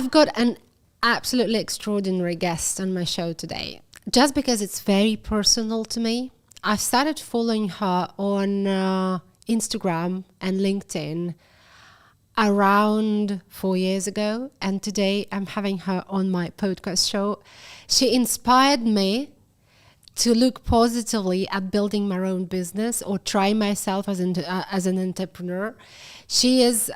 I've got an absolutely extraordinary guest on my show today, just because it's very personal to me. I've started following her on Instagram and LinkedIn around 4 years ago, and today I'm having her on my podcast show. She inspired me to look positively at building my own business or try myself as an entrepreneur. She is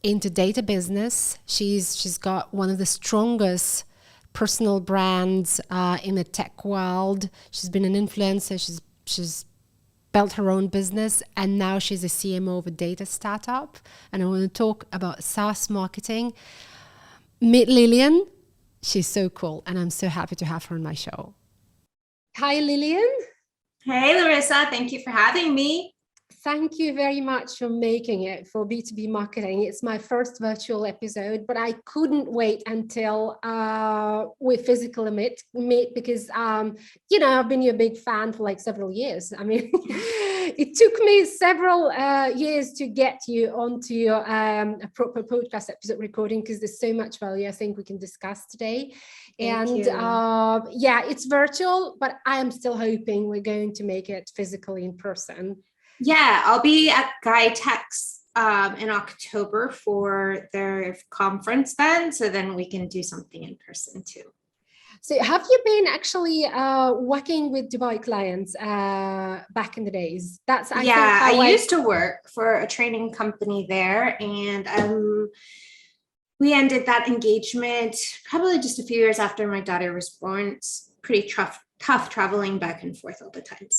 into data business. She's got one of the strongest personal brands in the tech world. She's been an influencer. She's built her own business, and now she's a CMO of a data startup. And I want to talk about SaaS marketing. Meet Lillian. She's so cool, and I'm so happy to have her on my show. Hi, Lillian. Hey, Larisa. Thank you for having me. Thank you very much for making it for B2B marketing. It's my first virtual episode, but I couldn't wait until we physically meet because, I've been your big fan for like several years. I mean, it took me several years to get you onto a proper podcast episode recording because there's so much value I think we can discuss today. It's virtual, but I am still hoping we're going to make it physically in person. Yeah, I'll be at GuideTech's in October for their conference then. So then we can do something in person too. So have you been actually working with Dubai clients back in the days? I used to work for a training company there, and we ended that engagement probably just a few years after my daughter was born. It's pretty tough traveling back and forth all the time.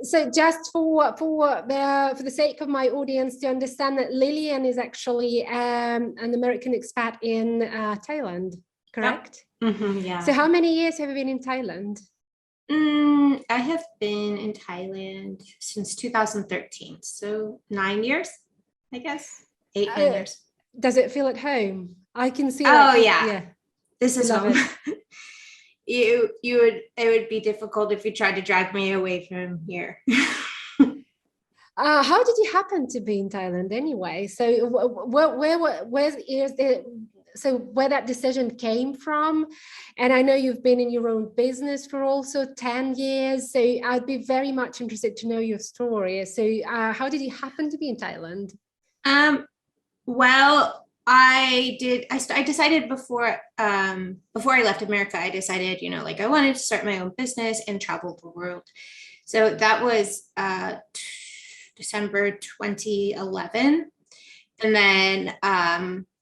So just for the sake of my audience to understand that Lillian is actually an American expat in Thailand, correct? Yep. Mm-hmm, yeah. So how many years have you been in Thailand? I have been in Thailand since 2013. So 9 years, I guess. 9 years. Does it feel at home? I can see. Yeah. This is home. It would be difficult if you tried to drag me away from here. How did you happen to be in Thailand anyway? So where that decision came from? And I know you've been in your own business for also 10 years. So I'd be very much interested to know your story. So how did you happen to be in Thailand? Well, I decided before I left America, I decided, I wanted to start my own business and travel the world. So that was December 2011. And then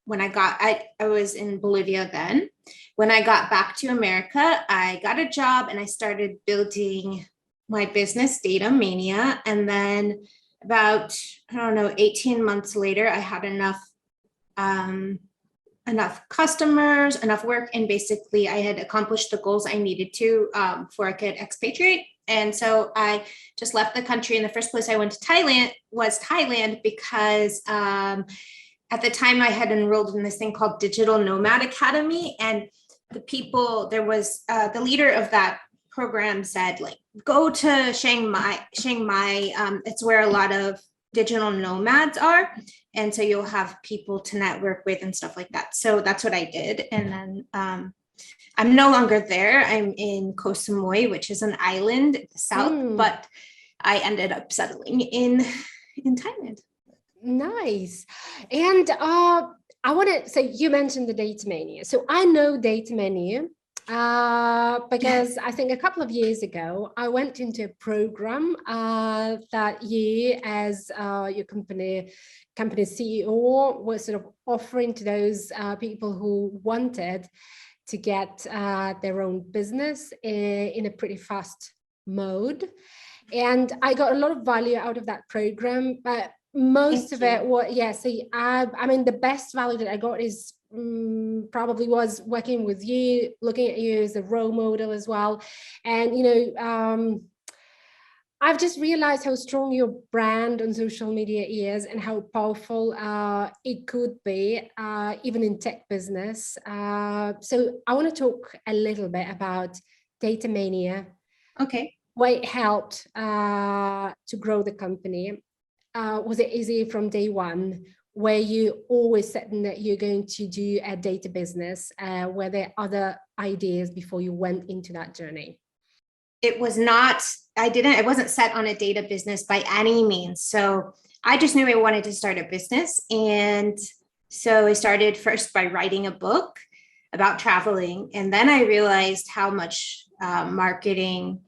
when I was in Bolivia then. When I got back to America, I got a job and I started building my business, Data Mania. And then about, 18 months later, I had enough customers, enough work, and basically I had accomplished the goals I needed to before I could expatriate. And so I just left the country. And the first place I went to Thailand because at the time I had enrolled in this thing called Digital Nomad Academy. And the leader of that program said, go to Chiang Mai. It's where a lot of digital nomads are. And so you'll have people to network with and stuff like that. So that's what I did. And then I'm no longer there. I'm in Koh Samui, which is an island in the south, but I ended up settling in Thailand. Nice. And I want to say, you mentioned the Data Mania. So I know Data Mania because I think a couple of years ago, I went into a program that you, as your company CEO, was sort of offering to those people who wanted to get their own business in a pretty fast mode. And I got a lot of value out of that program, but most of it was, I mean, the best value that I got is probably was working with you, looking at you as a role model as well. And, I've just realized how strong your brand on social media is and how powerful it could be, even in tech business. So I want to talk a little bit about Data Mania. Okay. Why it helped to grow the company. Was it easy from day one? were you always certain that you're going to do a data business? Were there other ideas before you went into that journey? It was not, I wasn't set on a data business by any means. So I just knew I wanted to start a business. And so I started first by writing a book about traveling. And then I realized how much marketing,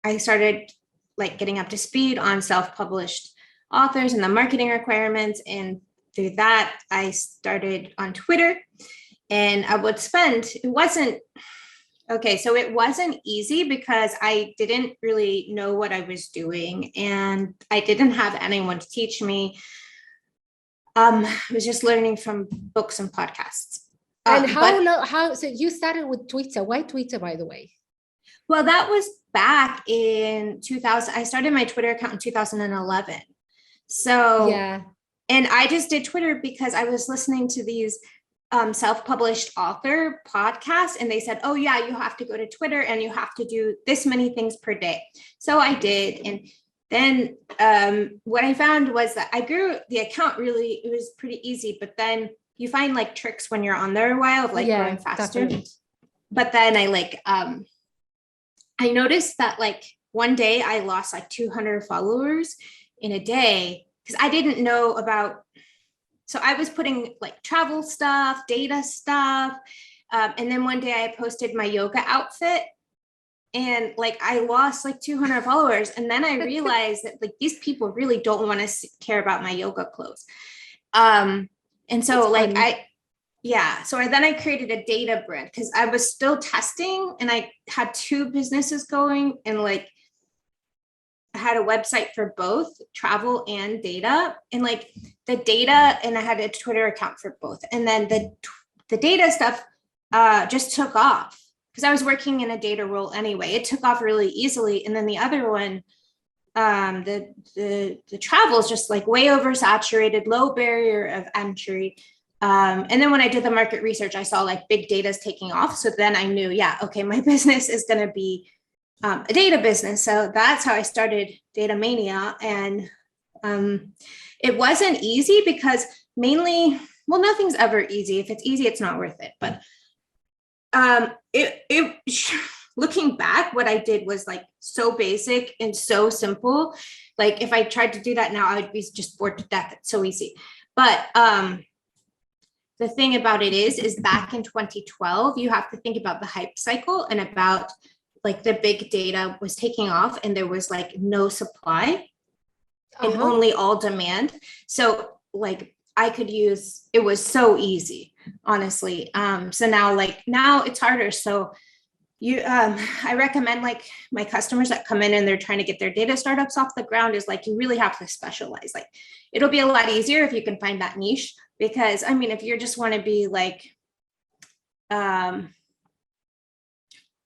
I started like getting up to speed on self-published authors and the marketing requirements. And through that, I started on Twitter, and I would spend, it wasn't easy because I didn't really know what I was doing, and I didn't have anyone to teach me. I was just learning from books and podcasts. And so you started with Twitter. Why Twitter, by the way? Well, that was back in 2000. I started my Twitter account in 2011. So, yeah. And I just did Twitter because I was listening to these self-published author podcasts, and they said, oh yeah, you have to go to Twitter and you have to do this many things per day. So I did. And then what I found was that I grew the account really, it was pretty easy, but then you find like tricks when you're on there a while of like growing faster. Definitely. But then I noticed that like one day I lost like 200 followers in a day because I didn't know about, so I was putting like travel stuff, data stuff. And then one day I posted my yoga outfit and like I lost like 200 followers. And then I realized that like these people really don't want to care about my yoga clothes. And so like then I created a data brand because I was still testing, and I had 2 businesses going, and like I had a website for both travel and data, and like the data, and I had a Twitter account for both. And then the data stuff just took off because I was working in a data role anyway. It took off really easily. And then the other one, the travel is just like way oversaturated, low barrier of entry. And then when I did the market research, I saw like big data is taking off. So then I knew, okay, my business is going to be a data business. So that's how I started Data Mania. And it wasn't easy because nothing's ever easy. If it's easy, it's not worth it. But looking back, what I did was like so basic and so simple. Like if I tried to do that now, I would be just bored to death. It's so easy. But the thing about it is back in 2012, you have to think about the hype cycle and about like the big data was taking off and there was like no supply and only all demand. So like it was so easy, honestly. So now it's harder. So I recommend like my customers that come in and they're trying to get their data startups off the ground is like, you really have to specialize. Like it'll be a lot easier if you can find that niche, because I mean, if you just want to be like,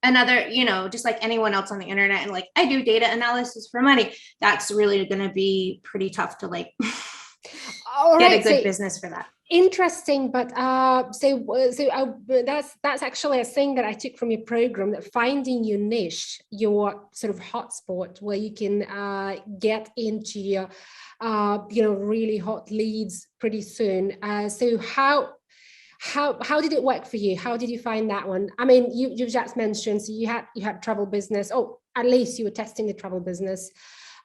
another, just like anyone else on the internet, and like I do data analysis for money, that's really going to be pretty tough to like get a good business for that. Interesting, but that's actually a thing that I took from your program, that finding your niche, your sort of hotspot where you can get into your really hot leads pretty soon. So how did it work for you? How did you find that one? I mean, you just mentioned, so you had travel business. Oh, at least you were testing the travel business.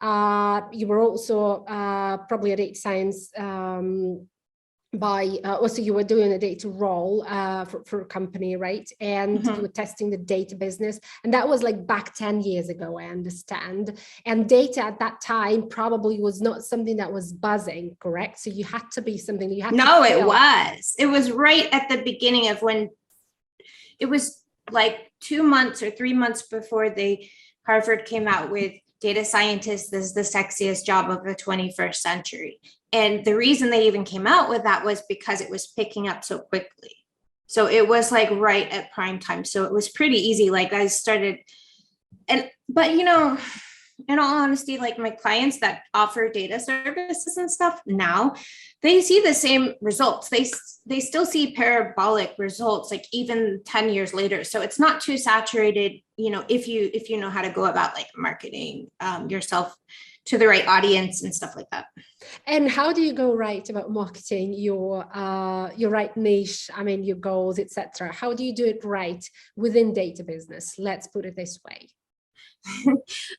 You were also probably a data science also you were doing a data role for a company, right? And you were testing the data business, and that was like back 10 years ago, I understand. And data at that time probably was not something that was buzzing, correct? So you had to be something you had. No, it was right at the beginning of when it was like 2 months or 3 months before Harvard came out with data scientist is the sexiest job of the 21st century. And the reason they even came out with that was because it was picking up so quickly. So it was like right at prime time. So it was pretty easy. Like I started, but in all honesty, like my clients that offer data services and stuff now, they see the same results. They still see parabolic results, like even 10 years later. So it's not too saturated, if you know how to go about like marketing yourself to the right audience and stuff like that. And how do you go right about marketing your right niche? I mean, your goals, etc. How do you do it right within data business? Let's put it this way.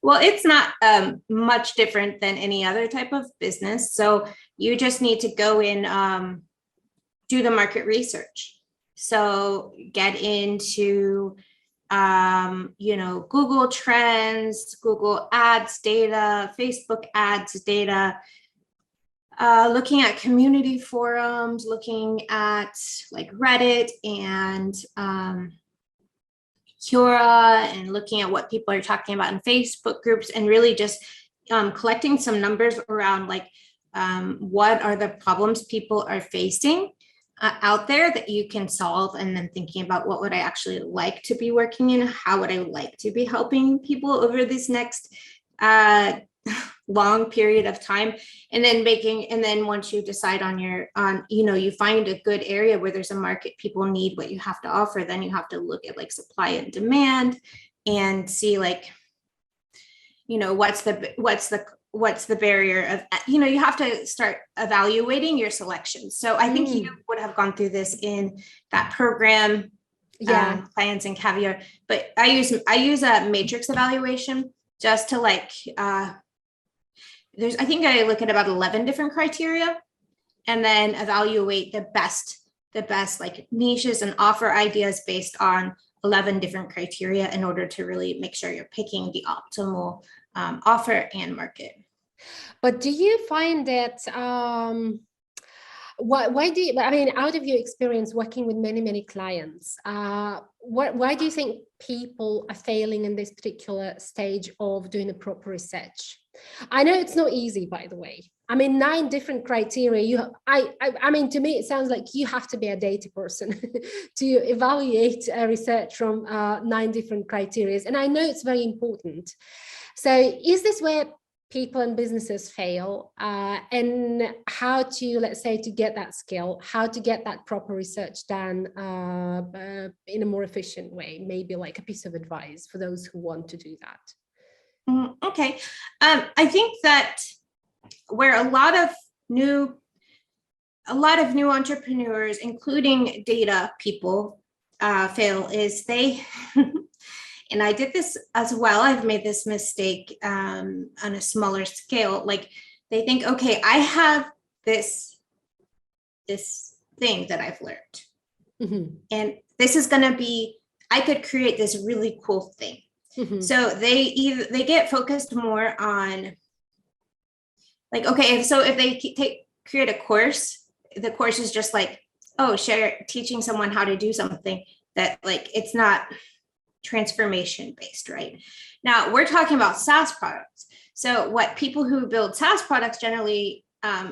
Well, it's not much different than any other type of business. So you just need to go in, do the market research. So get into Google Trends, Google Ads data, Facebook Ads data, looking at community forums, looking at like Reddit and Quora, and looking at what people are talking about in Facebook groups, and really just collecting some numbers around like what are the problems people are facing out there that you can solve, and then thinking about what would I actually like to be working in, how would I like to be helping people over this next long period of time, and then once you decide you find a good area where there's a market, people need what you have to offer, then you have to look at like supply and demand and see like what's the barrier of, you have to start evaluating your selections. So I think you would have gone through this in that program, Clients and Caviar, but I use a matrix evaluation just to like, I think I look at about 11 different criteria and then evaluate the best like niches and offer ideas based on 11 different criteria in order to really make sure you're picking the optimal offer and market. But do you find that why do you, I mean, out of your experience working with many clients, why do you think people are failing in this particular stage of doing the proper research? I know it's not easy, by the way. I mean, 9 different criteria. I mean, to me, it sounds like you have to be a data person to evaluate research from 9 different criteria. And I know it's very important. So is this where people and businesses fail, and how to, let's say, to get that skill, how to get that proper research done in a more efficient way, maybe like a piece of advice for those who want to do that? Okay. I think that where a lot of new entrepreneurs, including data people, fail is they and I did this as well. I've made this mistake on a smaller scale. Like they think, okay, I have this thing that I've learned, and this is going to be, I could create this really cool thing. So they get focused more on like, okay, if they create a course, the course is just like, teaching someone how to do something that like, it's not transformation based, right? Now we're talking about SaaS products. So what people who build SaaS products generally,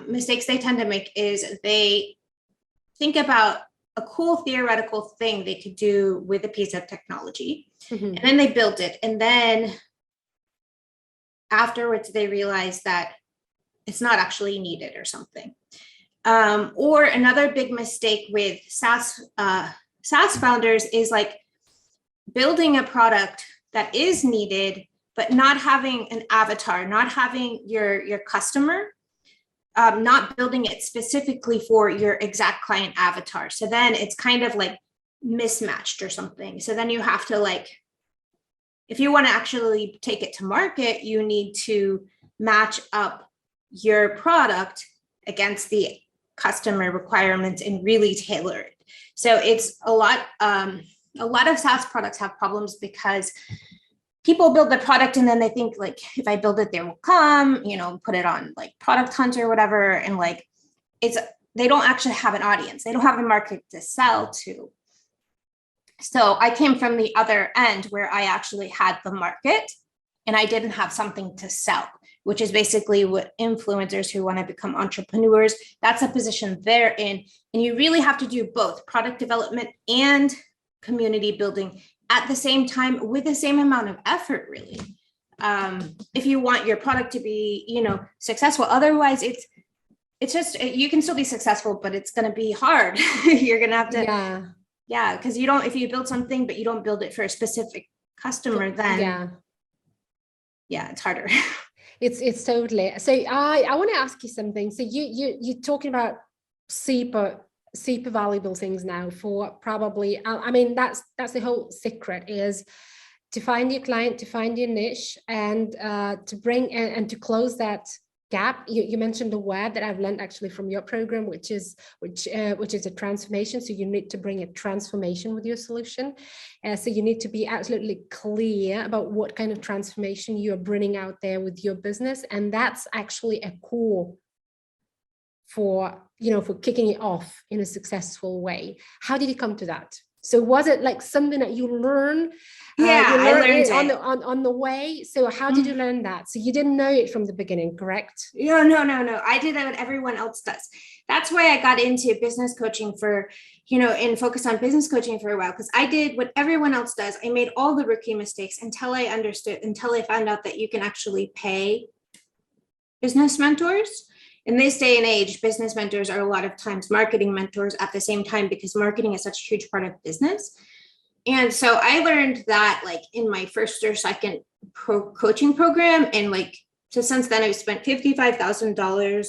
mistakes they tend to make is they think about a cool theoretical thing they could do with a piece of technology, and then they build it, and then afterwards they realize that it's not actually needed or something. Or another big mistake with SaaS founders is like building a product that is needed, but not having an avatar, not having your customer, not building it specifically for your exact client avatar. So then it's kind of like mismatched or something. So then you have to like, if you want to actually take it to market, you need to match up your product against the customer requirements and really tailor it. So it's a lot of SaaS products have problems because people build the product and then they think like, if I build it, they will come, put it on like Product Hunt or whatever. And like, they don't actually have an audience. They don't have a market to sell to. So I came from the other end where I actually had the market and I didn't have something to sell, which is basically what influencers who want to become entrepreneurs, that's a position they're in. And you really have to do both product development and community building at the same time with the same amount of effort, really. if you want your product to be, you know, successful. Otherwise it's just, you can still be successful, but it's going to be hard. You're going to have to, yeah. Cause if you build something, but you don't build it for a specific customer, then it's harder. It's totally. So I want to ask you something. So you're talking about super valuable things now for probably, I mean, that's the whole secret, is to find your client, to find your niche, and to bring and to close that gap. You mentioned the word that I've learned actually from your program, which is a transformation. So you need to bring a transformation with your solution. So you need to be absolutely clear about what kind of transformation you're bringing out there with your business, and that's actually a core for kicking it off in a successful way. How did you come to that? So was it like something that you learned? I learned it on the way. So how did you learn that? So you didn't know it from the beginning, correct? No. I did what everyone else does. That's why I got into business coaching and focused on business coaching for a while, because I did what everyone else does. I made all the rookie mistakes until I found out that you can actually pay business mentors. In this day and age, business mentors are a lot of times marketing mentors at the same time, because marketing is such a huge part of business. And so I learned that like in my first or second coaching program. And so since then I've spent $55,000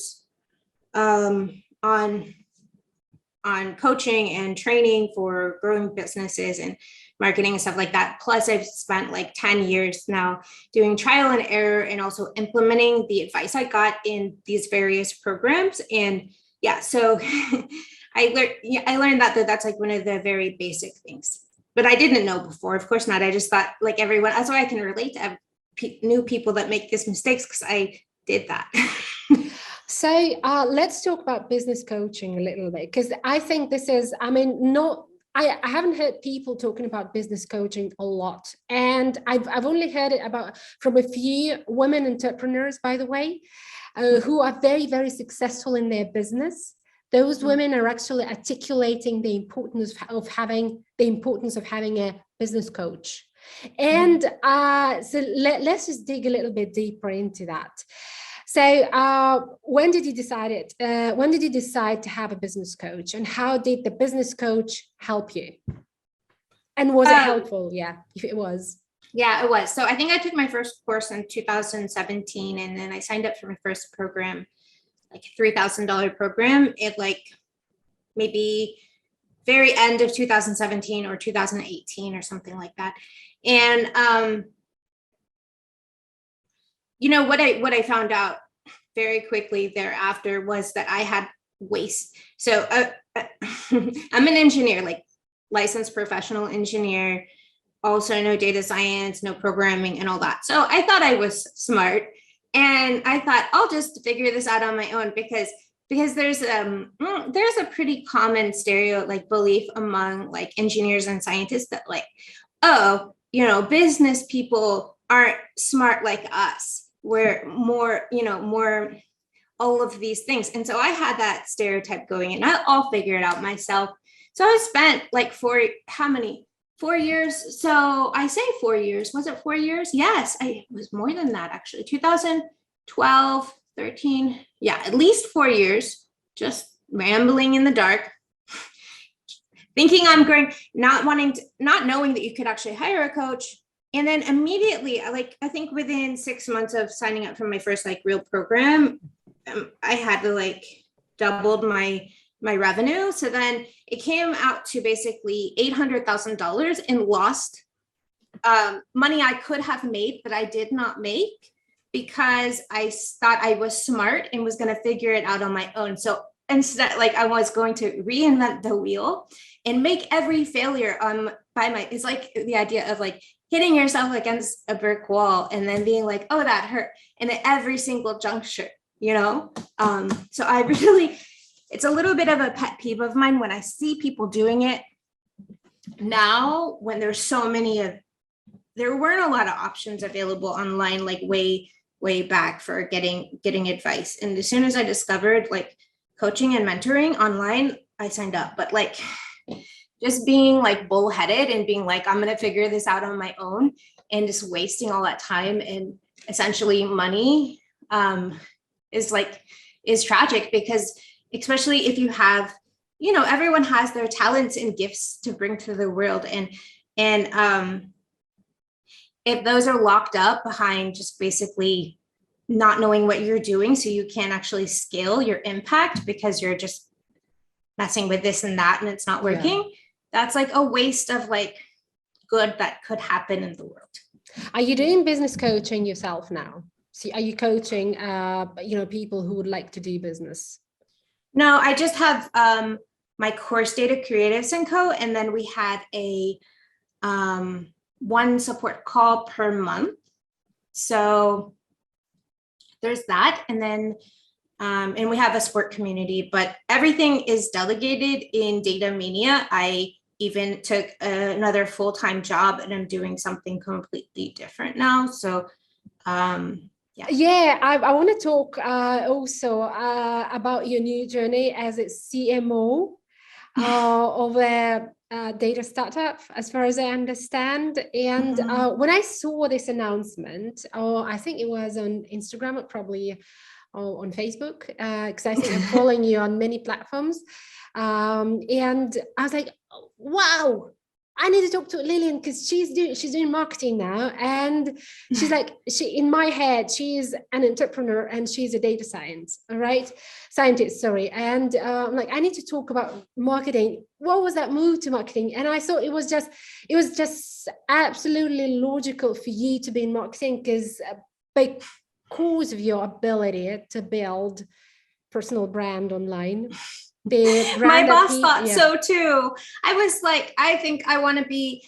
on coaching and training for growing businesses and marketing and stuff like that. Plus I've spent like 10 years now doing trial and error and also implementing the advice I got in these various programs. And so I learned that that's like one of the very basic things, but I didn't know before. Of course not. I just thought like everyone, that's why I can relate to new people that make these mistakes, because I did that. So let's talk about business coaching a little bit, because I think this is, I haven't heard people talking about business coaching a lot. And I've only heard it from a few women entrepreneurs, by the way, who are very, very successful in their business. Those women are actually articulating the importance of having a business coach. And so let's just dig a little bit deeper into that. So when did you decide to have a business coach, and how did the business coach help you? And was it helpful? Yeah, if it was. Yeah, it was. So I think I took my first course in 2017, and then I signed up for my first program, like a $3,000 program, at like maybe very end of 2017 or 2018 or something like that. And what I found out very quickly thereafter was that I had waste. So I'm an engineer, like licensed professional engineer, also no data science, no programming and all that. So I thought I was smart, and I thought I'll just figure this out on my own, because there's a pretty common belief among like engineers and scientists that like, business people aren't smart like us. We're more all of these things. And so I had that stereotype going, and I'll figure it out myself. So I spent like 4 years. So I say 4 years. Was it 4 years? Yes, it was more than that, actually. 2012, 13. Yeah, at least 4 years, just rambling in the dark, thinking I'm great, not knowing that you could actually hire a coach. And then immediately, I think within 6 months of signing up for my first real program, I had to doubled my revenue. So then it came out to basically $800,000 in lost money I could have made, but I did not make, because I thought I was smart and was going to figure it out on my own. So instead, I was going to reinvent the wheel and make every failure it's like the idea of hitting yourself against a brick wall and then being like, oh, that hurt. And at every single juncture, so I really, it's a little bit of a pet peeve of mine when I see people doing it now, when there's there weren't a lot of options available online, way back for getting advice. And as soon as I discovered coaching and mentoring online, I signed up. But just being bullheaded and being I'm going to figure this out on my own and just wasting all that time and essentially money is tragic, because especially if you have, everyone has their talents and gifts to bring to the world. And if those are locked up behind just basically not knowing what you're doing, so you can't actually scale your impact because you're just messing with this and that and it's not working, that's like a waste of like good that could happen in the world. Are you doing business coaching yourself now? See, are you coaching, people who would like to do business? No, I just have my course Data Creatives & Co. And then we had a one support call per month. So there's that. And then, and we have a sport community, but everything is delegated in Data Mania. I even took another full-time job and I'm doing something completely different now. So, yeah, I want to talk also about your new journey as a CMO of a data startup, as far as I understand. And when I saw this announcement, I think it was on Instagram, or probably on Facebook, because I think I'm following you on many platforms. And I was like, wow, I need to talk to Lillian because she's doing marketing now. And she's like, in my head, she is an entrepreneur and she's a data scientist. And I'm like, I need to talk about marketing. What was that move to marketing? And I thought it was just absolutely logical for you to be in marketing, because because of your ability to build personal brand online. My boss thought so too. I was like, I think I want to be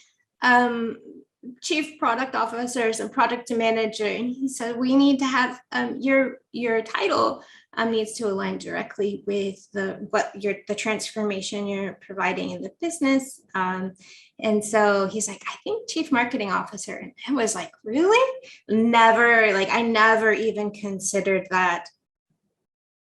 chief product officers and product manager. And he said, we need to have your title needs to align directly with the transformation you're providing in the business. And so he's like, I think chief marketing officer. And I was like, really? I never even considered that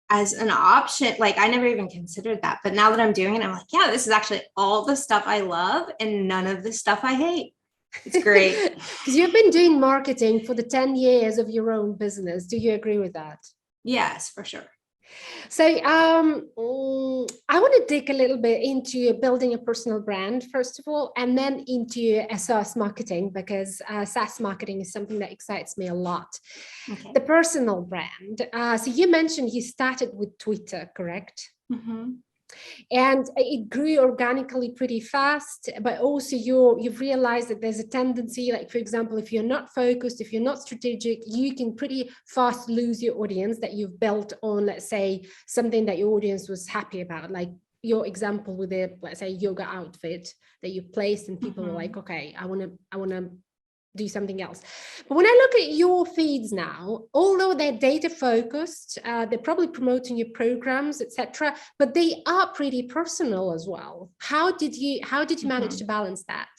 as an option. Like, I never even considered that. But now that I'm doing it, I'm like, yeah, this is actually all the stuff I love and none of the stuff I hate. It's great. Because you've been doing marketing for the 10 years of your own business. Do you agree with that? Yes, for sure. So I want to dig a little bit into building a personal brand, first of all, and then into SaaS marketing, because SaaS marketing is something that excites me a lot. Okay. The personal brand. So you mentioned you started with Twitter, correct? Mm-hmm. And it grew organically pretty fast, but also you've realized that there's a tendency, like, for example, if you're not focused, if you're not strategic, you can pretty fast lose your audience that you've built on, let's say, something that your audience was happy about, like your example with the, let's say, yoga outfit that you placed, and people were like, okay, I want to do something else. But when I look at your feeds now, although they're data focused, they're probably promoting your programs, etc., but they are pretty personal as well. How did you manage to balance that?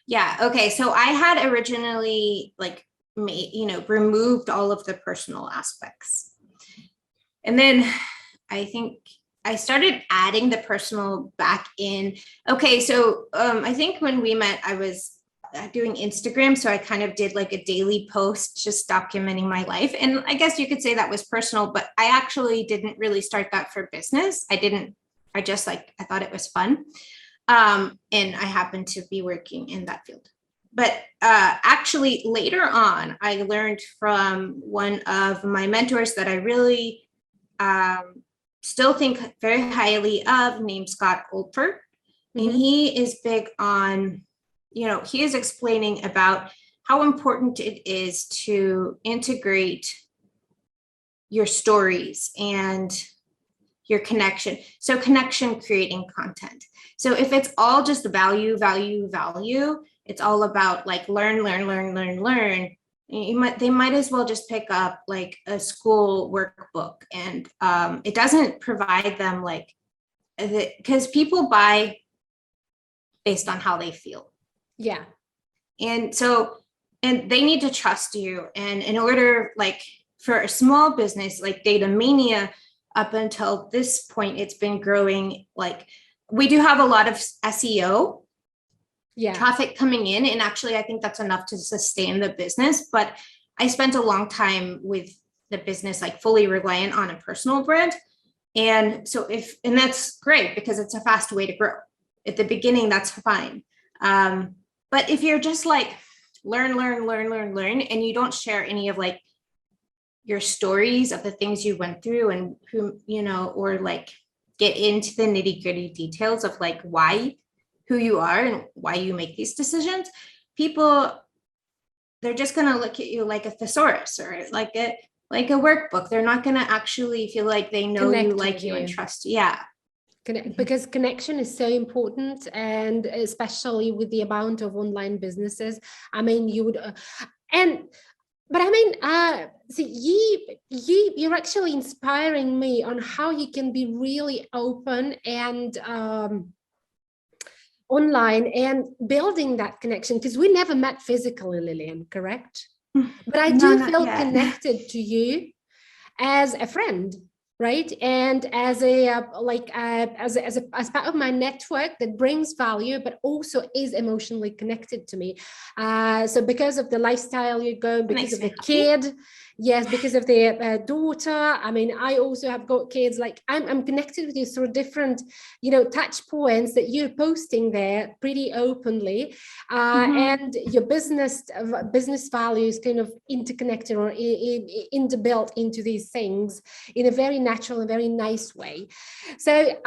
Yeah. Okay. So I had originally removed all of the personal aspects, and then I think I started adding the personal back in. Okay. So I think when we met, I was doing Instagram. So I kind of did like a daily post, just documenting my life. And I guess you could say that was personal, but I actually didn't really start that for business. I thought it was fun. And I happened to be working in that field. But actually later on, I learned from one of my mentors that I really still think very highly of, named Scott Olper. And he is big on, he is explaining about how important it is to integrate your stories and your connection. So connection creating content. So if it's all just value, it's all about like learn. They might as well just pick up like a school workbook, and it doesn't provide them because people buy based on how they feel. Yeah. And they need to trust you. And in order, like for a small business like Data Mania, up until this point, it's been growing. Like we do have a lot of SEO, Yeah. traffic coming in. And actually, I think that's enough to sustain the business. But I spent a long time with the business, like fully reliant on a personal brand. And so and that's great because it's a fast way to grow. At the beginning, that's fine. But if you're just like learn, and you don't share any of like your stories of the things you went through and who, or like get into the nitty gritty details of like who you are and why you make these decisions, people, they're just going to look at you like a thesaurus or like a workbook. They're not going to actually feel like they know you, like you, and trust you. Yeah. Because connection is so important, and especially with the amount of online businesses. I mean, you would, but I mean, see, you're actually inspiring me on how you can be really open and online and building that connection, because we never met physically, Lillian, correct? But I do feel connected to you as a friend, right? And as as part of my network that brings value, but also is emotionally connected to me. So because of the lifestyle you go, because of the kid, yes, because of the daughter. I mean, I also have got kids. Like I'm connected with you through different, touch points that you're posting there pretty openly, and your business values kind of interconnected or built into these things in a very natural and very nice way. So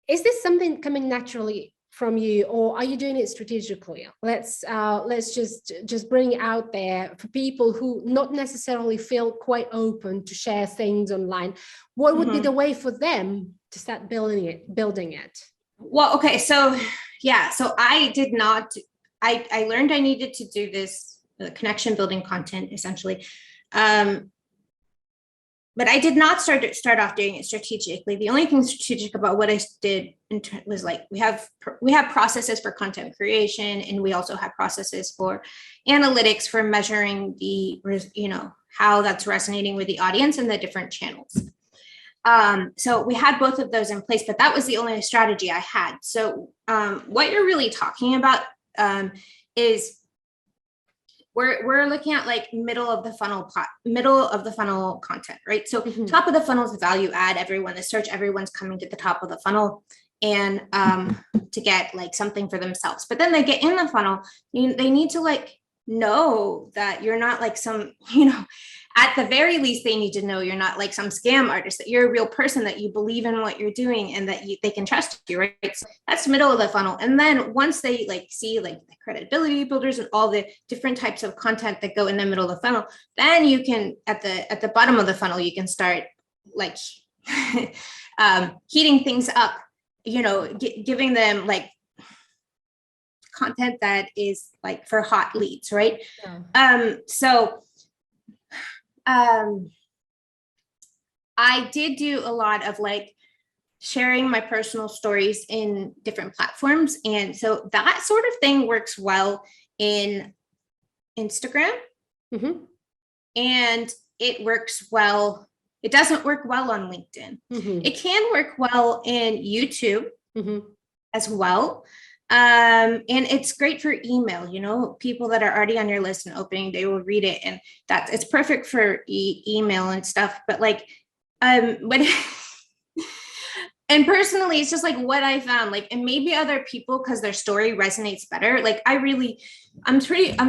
is this something coming naturally from you, or are you doing it strategically? Let's just bring it out there for people who not necessarily feel quite open to share things online. What would be the way for them to start building it? Well, okay, so yeah, so I learned I needed to do this connection building content essentially. But I did not start off doing it strategically. The only thing strategic about what I did was like, we have processes for content creation, and we also have processes for analytics for measuring how that's resonating with the audience and the different channels. So we had both of those in place, but that was the only strategy I had. So what you're really talking about is we're looking at like middle of the funnel content, right? So top of the funnel is value add. Everyone, the search, everyone's coming to the top of the funnel and to get like something for themselves. But then they get in the funnel, they need to like know that you're not like some, at the very least, they need to know you're not like some scam artist, that you're a real person, that you believe in what you're doing, and that they can trust you, right? So that's middle of the funnel. And then once they like see like the credibility builders and all the different types of content that go in the middle of the funnel, then you can at the bottom of the funnel, you can start like heating things up, giving them like content that is like for hot leads, right? Yeah. I did do a lot of like sharing my personal stories in different platforms. And so that sort of thing works well in Instagram. And it works well. It doesn't work well on LinkedIn. It can work well in YouTube as well. And it's great for email, people that are already on your list and opening, they will read it. And it's perfect for email and stuff. But like, but and personally, it's just like what I found, like, and maybe other people, because their story resonates better. Like I'm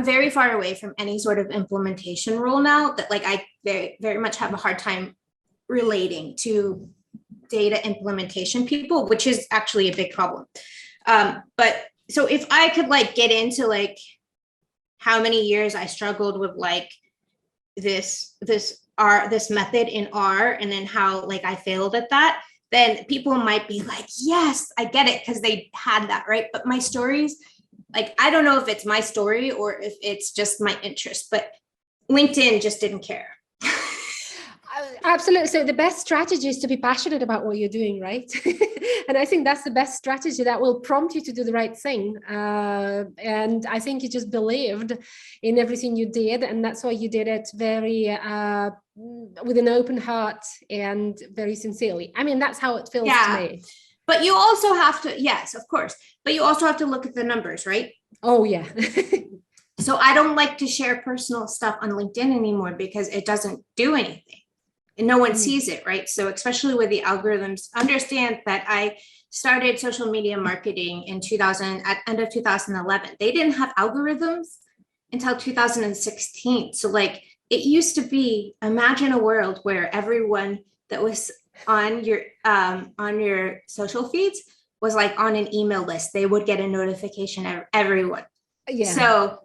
very far away from any sort of implementation role now, that like I very, very much have a hard time relating to data implementation people, which is actually a big problem. But so if I could like get into like how many years I struggled with like this method in R, and then how like I failed at that, then people might be like, yes, I get it, because they had that, right? But my stories, like, I don't know if it's my story or if it's just my interest, but LinkedIn just didn't care. Absolutely. So the best strategy is to be passionate about what you're doing, right? And I think that's the best strategy that will prompt you to do the right thing. And I think you just believed in everything you did, and that's why you did it very with an open heart and very sincerely. I mean, that's how it feels to me. But you also have to, yes, of course, but you also have to look at the numbers, right? Oh, yeah. So I don't like to share personal stuff on LinkedIn anymore because it doesn't do anything and no one sees it, right? So especially with the algorithms, understand that I started social media marketing in 2000, at end of 2011. They didn't have algorithms until 2016. So like it used to be, imagine a world where everyone that was on your social feeds was like on an email list. They would get a notification of everyone. Yeah. So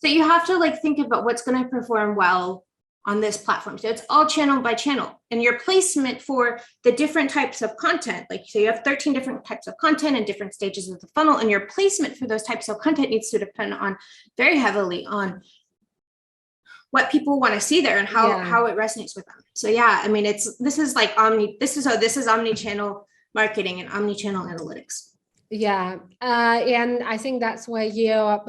you have to like think about what's going to perform well on this platform. So it's all channel by channel, and your placement for the different types of content. Like, so you have 13 different types of content and different stages of the funnel, and your placement for those types of content needs to depend on very heavily on what people want to see there and how it resonates with them. So yeah, I mean, this is omni-channel marketing and omni-channel analytics. Yeah, and I think that's where you're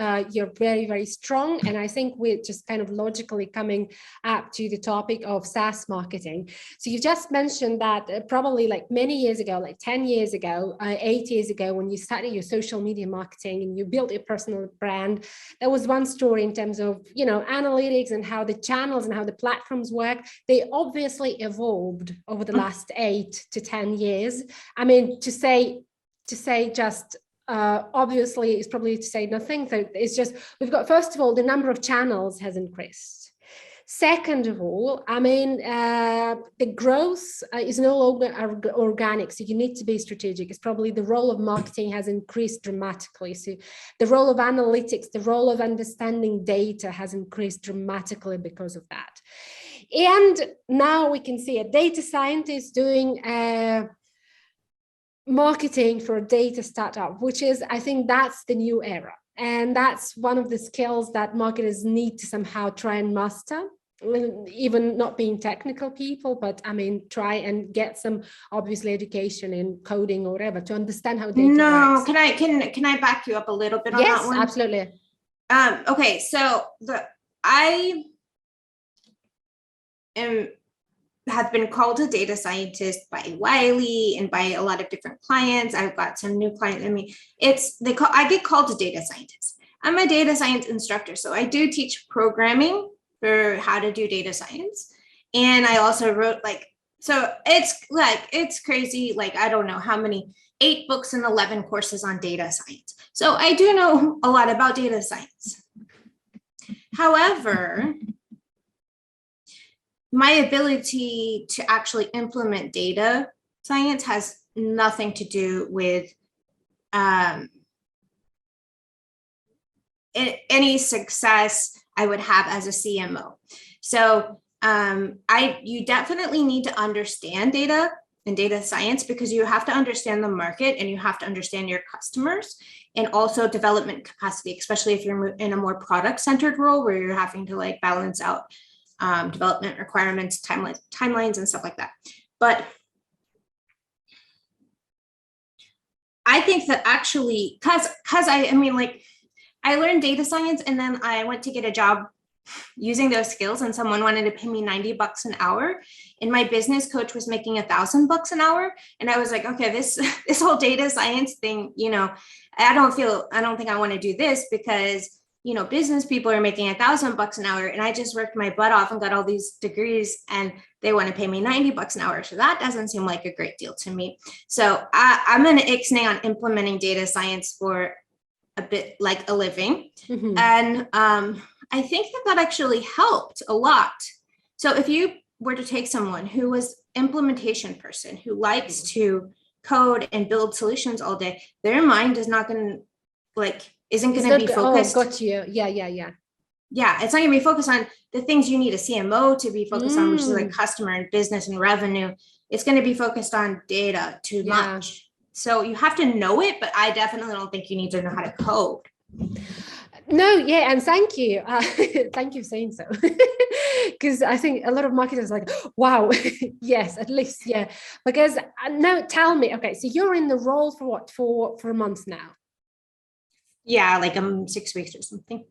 very, very strong. And I think we're just kind of logically coming up to the topic of SaaS marketing. So you just mentioned that probably like many years ago, like 10 years ago, 8 years ago, when you started your social media marketing and you built a personal brand, there was one story in terms of, you know, analytics and how the channels and how the platforms work. They obviously evolved over the last 8 to 10 years. I mean, to say just obviously is probably to say nothing. So it's just, we've got, first of all, the number of channels has increased. Second of all, I mean, the growth is no longer organic, so you need to be strategic. It's probably the role of marketing has increased dramatically. So the role of analytics, the role of understanding data has increased dramatically because of that. And now we can see a data scientist doing marketing for a data startup, which is, I think that's the new era. And that's one of the skills that marketers need to somehow try and master, even not being technical people, but I mean, try and get some obviously education in coding or whatever to understand how data works. Can I back you up a little bit on that one? Yes, absolutely. Okay, so I have been called a data scientist by Wiley and by a lot of different clients. I've got some new clients. I mean, I get called a data scientist. I'm a data science instructor, so I do teach programming for how to do data science. And I also wrote so it's crazy. Like, I don't know how many, 8 books and 11 courses on data science. So I do know a lot about data science. However, my ability to actually implement data science has nothing to do with any success I would have as a CMO. So you definitely need to understand data and data science, because you have to understand the market and you have to understand your customers, and also development capacity, especially if you're in a more product-centered role where you're having to like balance out development requirements, timelines, and stuff like that. But I think that actually, because I mean, like, I learned data science and then I went to get a job using those skills, and someone wanted to pay me $90 an hour, and my business coach was making $1,000 an hour. And I was like, okay, this whole data science thing, you know, I don't think I want to do this, because, you know, business people are making $1,000 an hour, and I just worked my butt off and got all these degrees, and they want to pay me $90 an hour. So that doesn't seem like a great deal to me. So I'm an ixnay on implementing data science for a bit like a living. Mm-hmm. And I think that actually helped a lot. So if you were to take someone who was implementation person, who likes to code and build solutions all day, their mind is not going to isn't going to be focused. Oh, got you. Yeah. Yeah, it's not going to be focused on the things you need a CMO to be focused on, which is like customer and business and revenue. It's going to be focused on data too much. So you have to know it, but I definitely don't think you need to know how to code. No, yeah, and thank you. Thank you for saying so. Because I think a lot of marketers are like, wow, yes, at least, yeah. Because now tell me, okay, so you're in the role for what, for a month now? Yeah, like 6 weeks or something.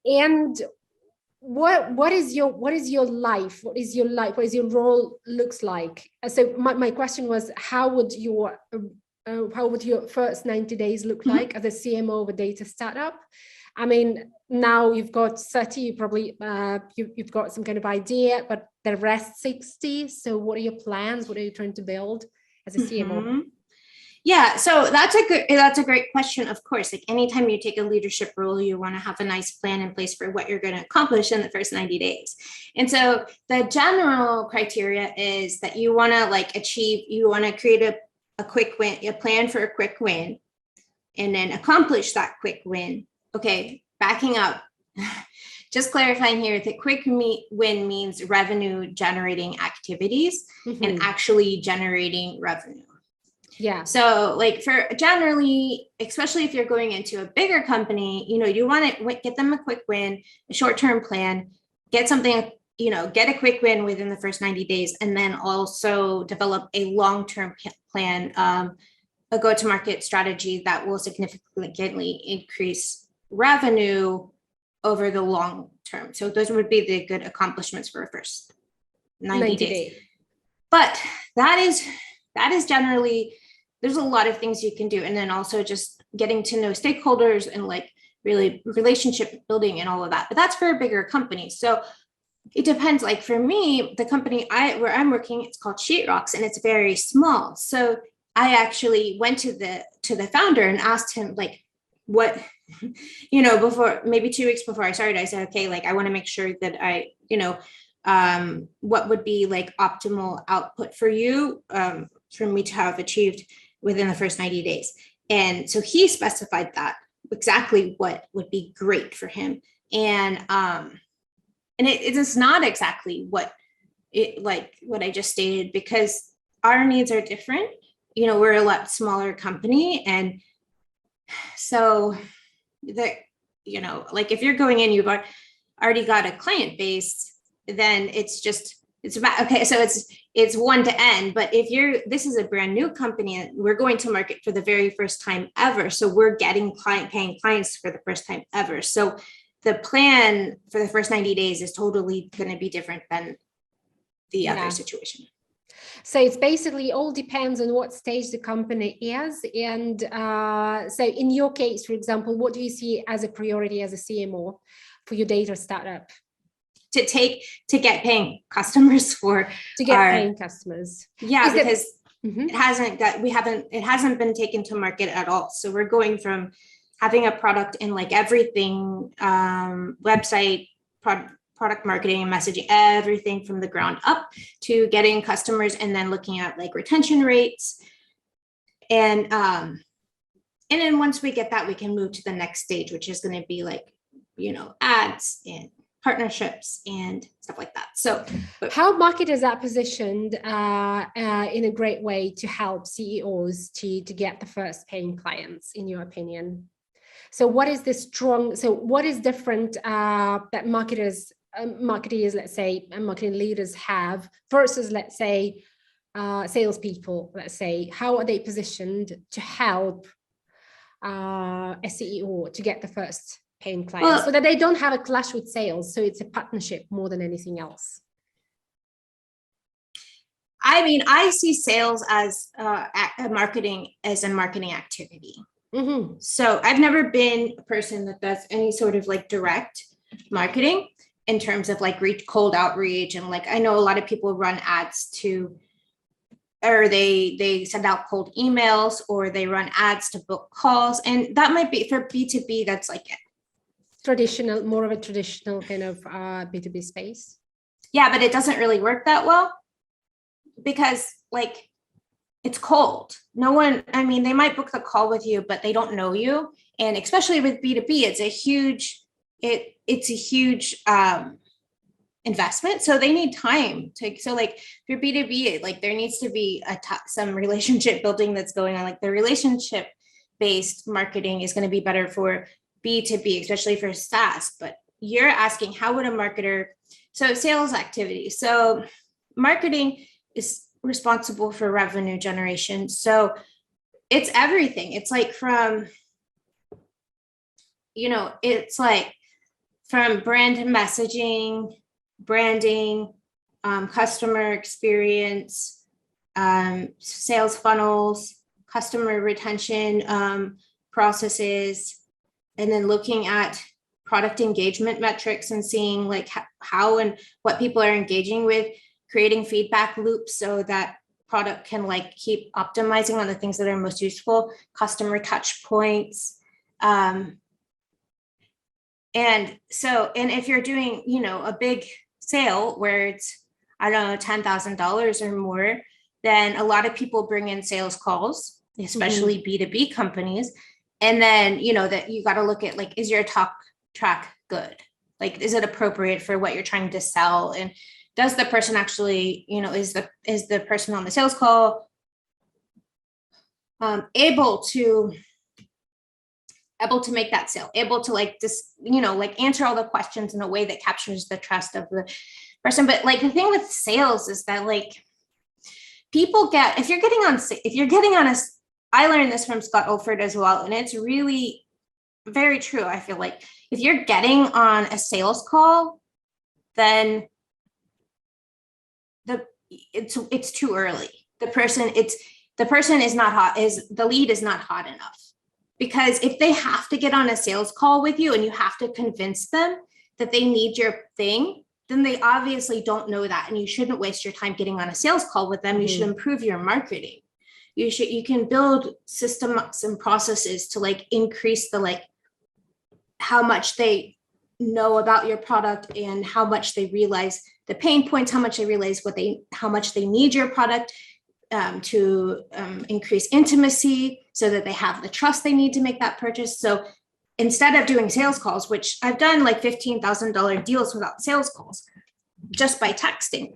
And what is your life? What is your role looks like? So my question was, how would your first 90 days look like as a CMO of a data startup? I mean, now you've got 30, you probably you've got some kind of idea, but the rest 60. So what are your plans? What are you trying to build as a CMO? Yeah, so that's a great question. Of course, like anytime you take a leadership role, you want to have a nice plan in place for what you're going to accomplish in the first 90 days. And so the general criteria is that you want to you want to create a quick win, a plan for a quick win, and then accomplish that quick win. Okay, backing up, just clarifying here that quick win means revenue generating activities and actually generating revenue. Yeah. So like for generally, especially if you're going into a bigger company, you want to get them a quick win, a short-term plan, get something, get a quick win within the first 90 days, and then also develop a long-term plan, a go-to-market strategy that will significantly increase revenue over the long term. So those would be the good accomplishments for a first 90 days. But that is generally, there's a lot of things you can do. And then also just getting to know stakeholders and like really relationship building and all of that. But that's for a bigger company. So it depends. Like for me, the company where I'm working, it's called Sheetrocks, and it's very small. So I actually went to the founder and asked him like, what, before, maybe 2 weeks before I started, I said, okay, like I want to make sure that I, what would be like optimal output for you, for me to have achieved within the first 90 days. And so he specified that exactly what would be great for him. And it is not exactly what I just stated, because our needs are different. We're a lot smaller company. And so like if you're going in, you've already got a client base, then it's about, okay, so it's one to end. But if this is a brand new company and we're going to market for the very first time ever, so we're getting paying clients for the first time ever. So the plan for the first 90 days is totally going to be different than the other situation. So it's basically all depends on what stage the company is. And so in your case, for example, what do you see as a priority as a CMO for your data startup? To get paying customers paying customers. Yeah, because it hasn't been taken to market at all. So we're going from having a product in like everything, website, product marketing and messaging, everything from the ground up, to getting customers and then looking at like retention rates. And then once we get that, we can move to the next stage, which is going to be like, ads and partnerships and stuff like that. So how marketers are positioned in a great way to help CEOs to get the first paying clients, in your opinion? So what is what is different that marketers, let's say, and marketing leaders have versus, let's say, salespeople, let's say? How are they positioned to help a CEO to get the first paying clients, so that they don't have a clash with sales? So it's a partnership more than anything else. I mean, I see sales as marketing activity. So I've never been a person that does any sort of like direct marketing in terms of like cold outreach. And like, I know a lot of people run ads or they send out cold emails, or they run ads to book calls. And that might be for B2B. That's like more of a traditional kind of B2B space. Yeah, but it doesn't really work that well, because like it's cold. No one, I mean, they might book the call with you, but they don't know you. And especially with B2B, it's a huge investment. So they need time so like for B2B, like there needs to be some relationship building that's going on. Like the relationship based marketing is going to be better for B2B, especially for SaaS. But you're asking, how would a marketer, so sales activity. So marketing is responsible for revenue generation. So it's everything. It's like it's like from brand messaging, branding, customer experience, sales funnels, customer retention processes, and then looking at product engagement metrics and seeing like how and what people are engaging with, creating feedback loops so that product can like keep optimizing on the things that are most useful, customer touch points. And if you're doing, you know, a big sale where it's, I don't know, $10,000 or more, then a lot of people bring in sales calls, especially B2B companies. And then, you know, that you got to look at like, is your talk track good? Like, is it appropriate for what you're trying to sell? And does the person actually, you know, is the person on the sales call able to make that sale, able to like just, you know, like answer all the questions in a way that captures the trust of the person. But like the thing with sales is that like people get, if you're getting on a, I learned this from Scott Olford as well, and it's really very true. I feel like if you're getting on a sales call, then it's too early. The person is not hot, the lead is not hot enough. Because if they have to get on a sales call with you and you have to convince them that they need your thing, then they obviously don't know that. And you shouldn't waste your time getting on a sales call with them. You should improve your marketing. You can build systems and processes to like increase the like how much they know about your product and how much they realize the pain points, how much they realize how much they need your product to increase intimacy so that they have the trust they need to make that purchase. So instead of doing sales calls, which I've done like $15,000 deals without sales calls, just by texting,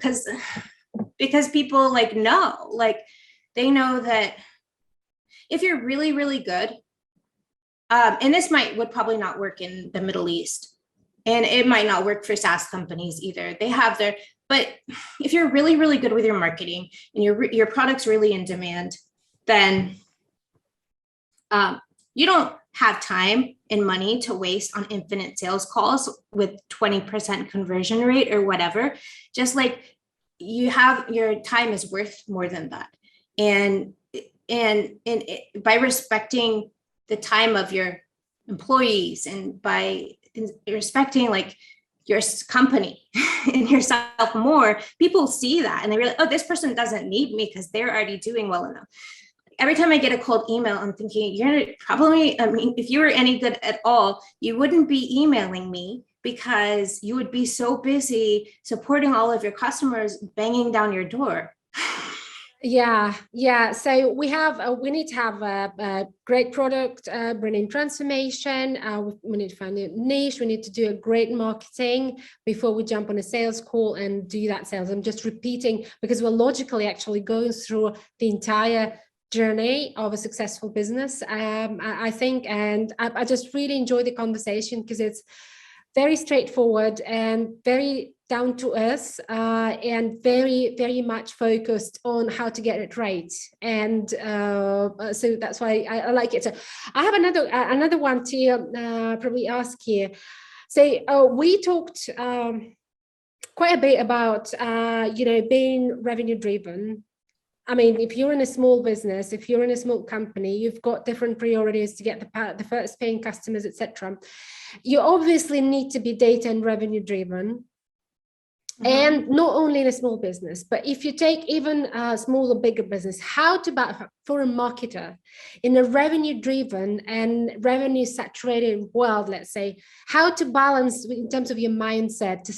because people like know, like they know that if you're really, really good, and this would probably not work in the Middle East, and it might not work for SaaS companies either. They have but if you're really, really good with your marketing and your product's really in demand, then you don't have time and money to waste on infinite sales calls with 20% conversion rate or whatever. Just like your time is worth more than that. And by respecting the time of your employees and by respecting like your company and yourself more, people see that and they realize, oh, this person doesn't need me because they're already doing well enough. Every time I get a cold email, I'm thinking, if you were any good at all, you wouldn't be emailing me because you would be so busy supporting all of your customers banging down your door. Yeah. So we need to have a great product, bringing transformation. We need to find a niche. We need to do a great marketing before we jump on a sales call and do that sales. I'm just repeating because we're logically actually going through the entire journey of a successful business, I think, and I just really enjoy the conversation because it's very straightforward and very down to earth, and very, very much focused on how to get it right. And so that's why I like it. So I have another one to probably ask here. So we talked quite a bit about being revenue driven. I mean, if you're in a small business, if you're in a small company, you've got different priorities to get the first paying customers, etc. You obviously need to be data and revenue driven. And not only in a small business, but if you take even a small or bigger business, for a marketer in a revenue driven and revenue saturated world, let's say, how to balance in terms of your mindset to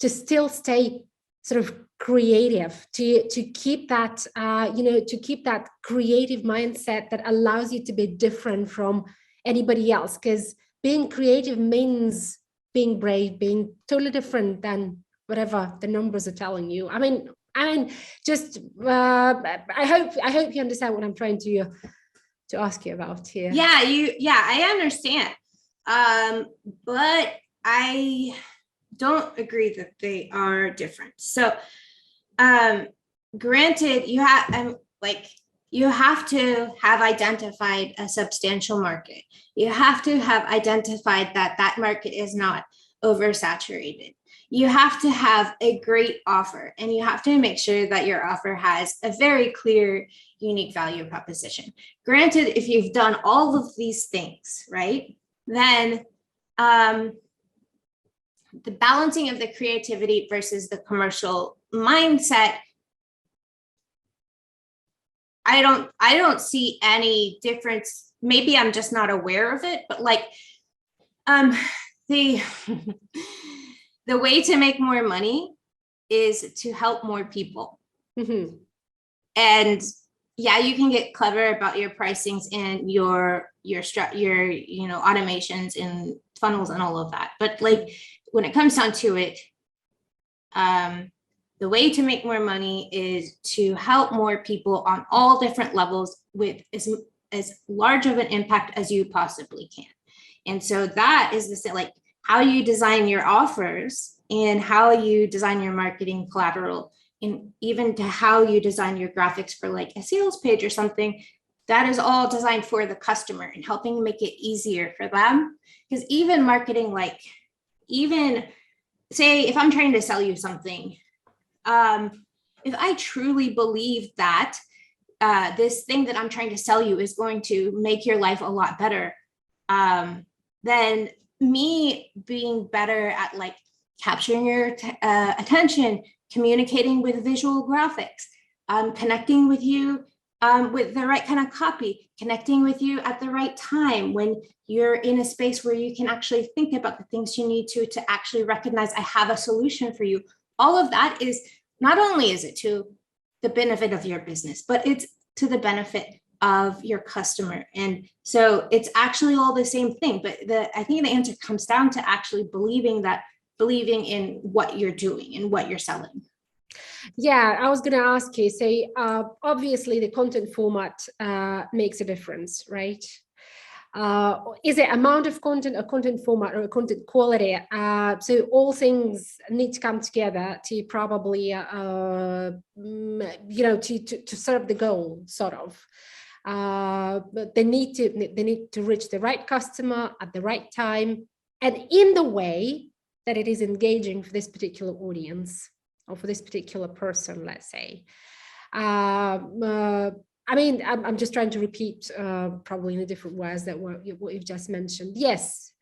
still stay sort of creative, to keep that to keep that creative mindset that allows you to be different from anybody else, because being creative means being brave, being totally different than whatever the numbers are telling you. I mean, just I hope you understand what I'm trying to ask you about here. Yeah, I understand, but I don't agree that they are different. So granted, you have you have to have identified a substantial market. You have to have identified that that market is not oversaturated. You have to have a great offer, and you have to make sure that your offer has a very clear, unique value proposition. Granted, if you've done all of these things, right, then the balancing of the creativity versus the commercial mindset, I don't see any difference. Maybe I'm just not aware of it, but like the the way to make more money is to help more people. Mm-hmm. And yeah, you can get clever about your pricings and your automations and funnels and all of that. But like when it comes down to it, the way to make more money is to help more people on all different levels with as large of an impact as you possibly can. And so that is the like how you design your offers and how you design your marketing collateral, and even to how you design your graphics for like a sales page or something. That is all designed for the customer and helping make it easier for them. Because even marketing, like even say if I'm trying to sell you something, if I truly believe that this thing that I'm trying to sell you is going to make your life a lot better, then me being better at like capturing your attention, communicating with visual graphics, connecting with you with the right kind of copy, connecting with you at the right time when you're in a space where you can actually think about the things you need to actually recognize I have a solution for you. All of that is not only is it to the benefit of your business, but it's to the benefit of your customer. And so it's actually all the same thing. But I think the answer comes down to actually believing in what you're doing and what you're selling. Yeah, I was going to ask you, say, obviously the content format makes a difference, right? Is it amount of content, a content format, or a content quality? So all things need to come together to probably, to serve the goal, sort of. But they need to reach the right customer at the right time and in the way that it is engaging for this particular audience or for this particular person, let's say. I mean, I'm just trying to repeat probably in a different words that what you've just mentioned. Yes,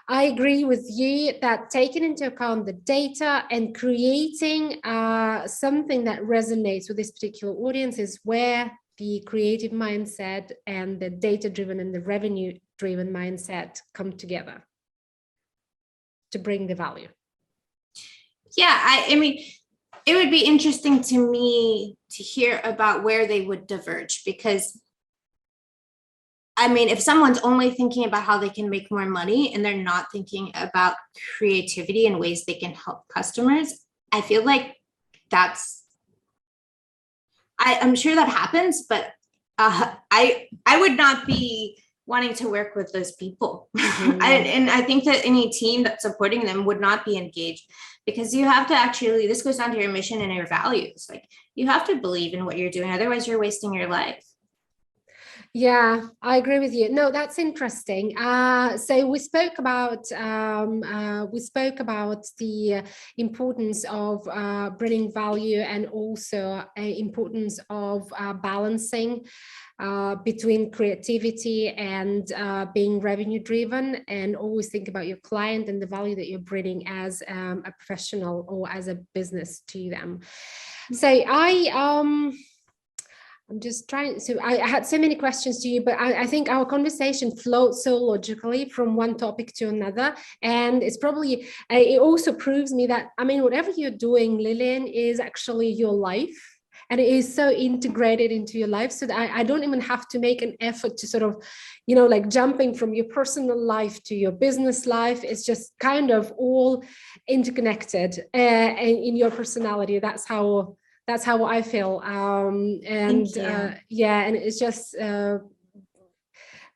I agree with you that taking into account the data and creating something that resonates with this particular audience is where the creative mindset and the data-driven and the revenue-driven mindset come together to bring the value. Yeah, I mean, it would be interesting to me to hear about where they would diverge, because I mean, if someone's only thinking about how they can make more money and they're not thinking about creativity and ways they can help customers, I feel like I'm sure that happens, but I would not be wanting to work with those people. Mm-hmm. And I think that any team that's supporting them would not be engaged, because you have to actually, this goes down to your mission and your values. Like you have to believe in what you're doing. Otherwise you're wasting your life. Yeah, I agree with you. No, that's interesting. So we spoke about the importance of bringing value, and also importance of balancing between creativity and being revenue driven, and always think about your client and the value that you're bringing as a professional or as a business to them. So I'm just trying. So I had so many questions to you, but I think our conversation flowed so logically from one topic to another. And it's probably, it also proves me that, I mean, whatever you're doing, Lillian, is actually your life. And it is so integrated into your life, so that I don't even have to make an effort to sort of, like jumping from your personal life to your business life. It's just kind of all interconnected in your personality. That's how I feel. And it's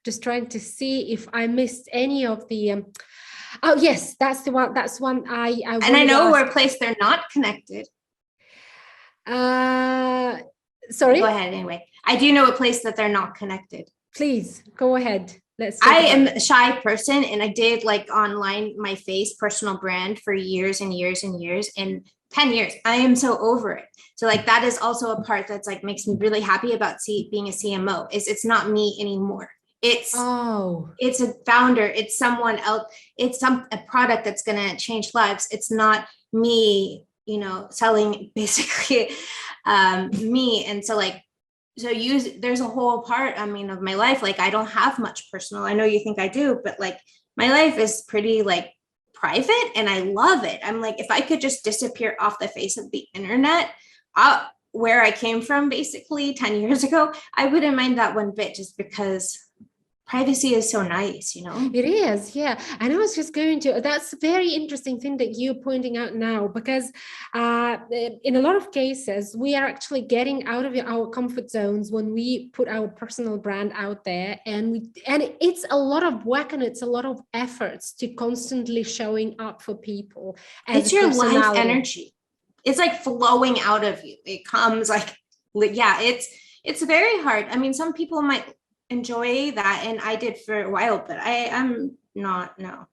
just trying to see if I missed any of the. Oh yes, that's the one. That's one I and I know where a place they're not connected. Sorry, Go ahead anyway. I do know a place that they're not connected. please go ahead. Let's I talk am about a shy person, and I did like online my face personal brand for years and years and years, and 10 years. I am so over it. So like that is also a part that's like makes me really happy about being a CMO is it's not me anymore. Oh, It's a founder, it's someone else, it's a product that's going to change lives. It's not me, selling basically me. And so like, there's a whole part, of my life. Like I don't have much personal. I know you think I do, but like my life is pretty like private and I love it. I'm like, if I could just disappear off the face of the internet, where I came from basically 10 years ago, I wouldn't mind that one bit just because privacy is so nice, it is, yeah. And I was just going to, that's a very interesting thing that you're pointing out now, because in a lot of cases, we are actually getting out of our comfort zones when we put our personal brand out there. And it's a lot of work and it's a lot of efforts to constantly showing up for people as it's a your life personality. energy. It's like flowing out of you. It comes like, yeah, it's very hard. I mean, some people might enjoy that, and I did for a while, but I am not. No.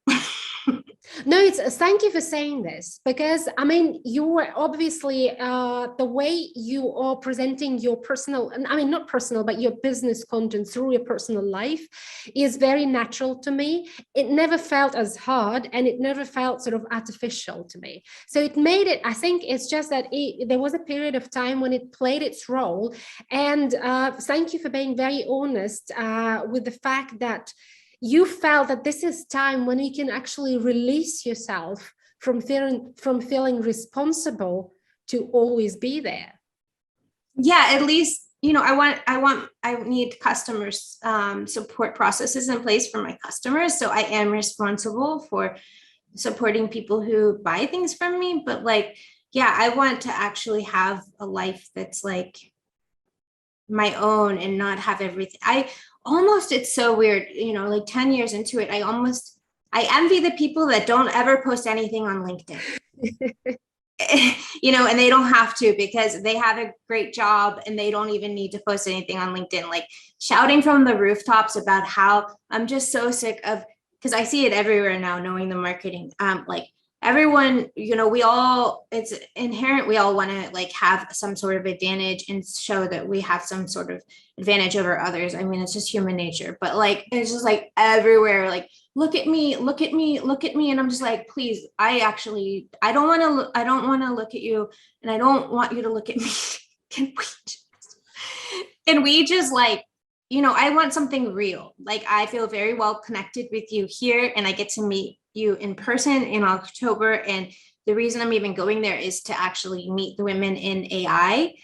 No, it's thank you for saying this, because I mean, you're obviously the way you are presenting your personal, and I mean not personal, but your business content through your personal life is very natural to me. It never felt as hard, and it never felt sort of artificial to me. So it made it, I think it's just that there was a period of time when it played its role. And thank you for being very honest with the fact that you felt that this is time when you can actually release yourself from feeling responsible to always be there. Yeah, at least I need customers support processes in place for my customers, so I am responsible for supporting people who buy things from me. But like, yeah, I want to actually have a life that's like my own and not have everything. It's so weird, like 10 years into it, I envy the people that don't ever post anything on LinkedIn. And they don't have to because they have a great job and they don't even need to post anything on LinkedIn, like shouting from the rooftops about how I'm just so sick of, because I see it everywhere now, knowing the marketing, like everyone, it's inherent. We all want to like have some sort of advantage and show that we have some sort of advantage over others. I mean, it's just human nature, but like, it's just like everywhere, like, look at me, look at me, look at me. And I'm just like, please, I don't want to look at you. And I don't want you to look at me. Can we just like, I want something real. Like I feel very well connected with you here, and I get to meet you in person in October. And the reason I'm even going there is to actually meet the women in AI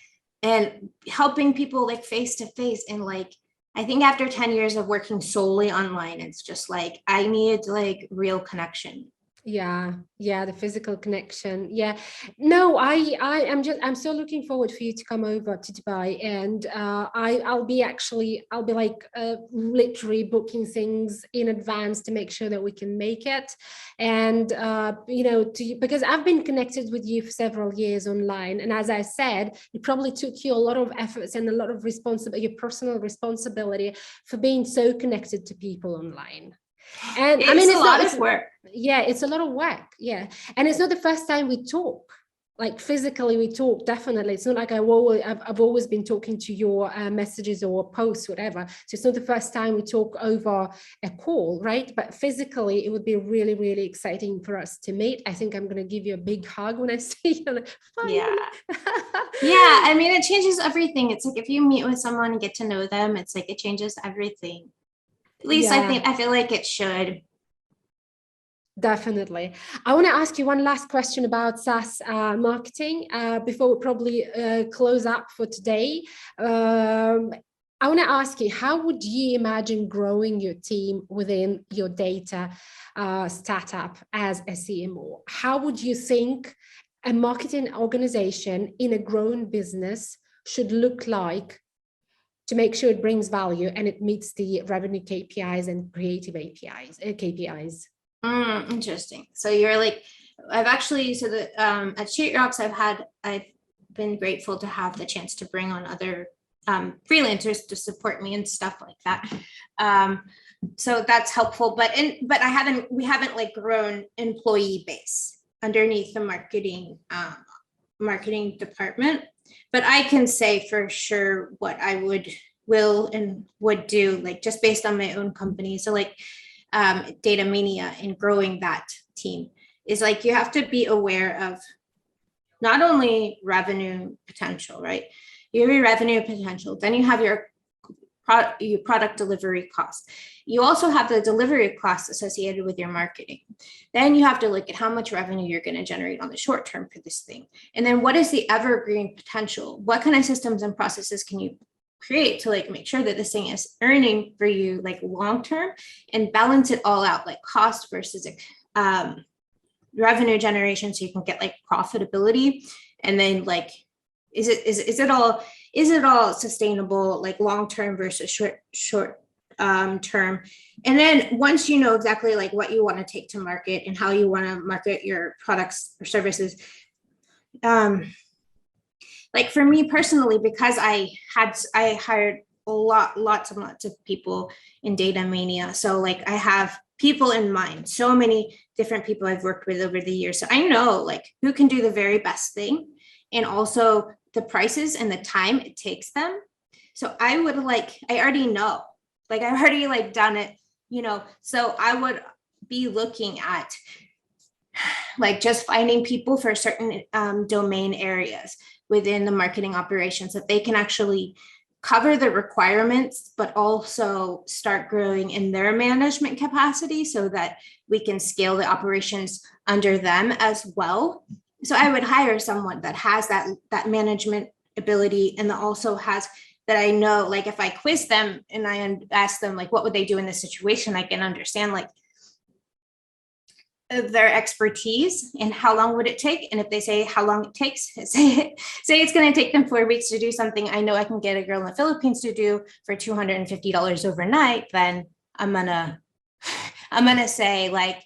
and helping people like face to face. And like, I think after 10 years of working solely online, it's just like, I need like real connection. Yeah, the physical connection. Yeah, no, I'm so looking forward for you to come over to Dubai, and I'll be like literally booking things in advance to make sure that we can make it. And because I've been connected with you for several years online, and as I said, it probably took you a lot of efforts and a lot of your personal responsibility for being so connected to people online. And it's, I mean, it's a lot of work. Yeah, it's a lot of work. Yeah. And it's not the first time we talk, like physically we talk. Definitely. It's not like I've always been talking to your messages or posts, whatever. So it's not the first time we talk over a call, right? But physically, it would be really, really exciting for us to meet. I think I'm going to give you a big hug when I see you. Yeah. Yeah. I mean, it changes everything. It's like if you meet with someone and get to know them, it's like it changes everything. At least I feel like it should. Definitely. I want to ask you one last question about SaaS marketing before we probably close up for today. I want to ask you, how would you imagine growing your team within your data startup as a CMO? How would you think a marketing organization in a growing business should look like to make sure it brings value and it meets the revenue KPIs and creative KPIs? Interesting. So you're like, I've actually, at Sheetrocks, I've been grateful to have the chance to bring on other freelancers to support me and stuff like that. So that's helpful, but we haven't like grown employee base underneath the marketing department. But I can say for sure what I would do, like just based on my own company. So like Data Mania and growing that team is like, you have to be aware of not only revenue potential, right? You have your revenue potential, then you have your product delivery costs. You also have the delivery costs associated with your marketing. Then you have to look at how much revenue you're going to generate on the short term for this thing. And then what is the evergreen potential? What kind of systems and processes can you create to like make sure that this thing is earning for you like long term, and balance it all out, like cost versus revenue generation, so you can get like profitability. And then like, is it all sustainable, like long term versus short term? And then once you know exactly like what you want to take to market and how you want to market your products or services, like for me personally, because I hired lots and lots of people in Data Mania, so like I have people in mind, so many different people I've worked with over the years, so I know like who can do the very best thing, and also the prices and the time it takes them. So I already know, like I've already like done it, so I would be looking at like just finding people for certain domain areas within the marketing operations that they can actually cover the requirements, but also start growing in their management capacity so that we can scale the operations under them as well. So I would hire someone that has that management ability, and that also has that, I know, like if I quiz them and I ask them like, what would they do in this situation? I can understand like their expertise and how long would it take. And if they say how long it takes, say it's going to take them 4 weeks to do something I know I can get a girl in the Philippines to do for $250 overnight, then I'm gonna say like,